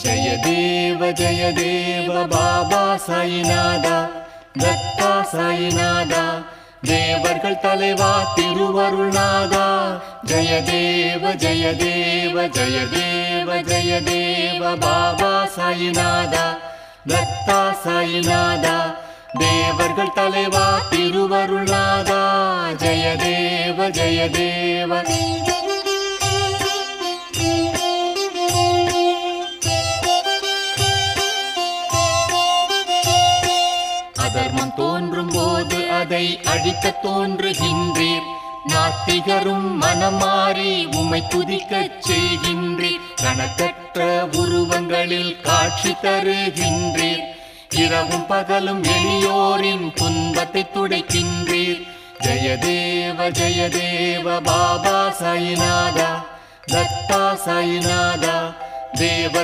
ஜய தேவ பாபா சாயிநாதா, தத்தா சாயிநாதா, தேவர்கள் தலைவா திருவருள்நாதா. ஜய தேவ பாபா சாயிநாதா, தத்தா சாயிநாதா, தேவர்கள் தலைவா திருவருள்நாதா. ஜய தேவ அதர்மம் தோன்றும் போது அதை அழிக்க தோன்றுகின்றீர். நாத்திகரும் மனமாறி உம்மை துதிக்கச் செய்கின்றீர். கணக்கற்ற உருவங்களில் காட்சி தருகின்றீர். இரவும் பகலும் எளியோரின் துன்பத்தை துடைக்கின்றீர். ஜய தேவ பாபா சாயிநாதா, தத்தா சாயிநாதா, தேவர்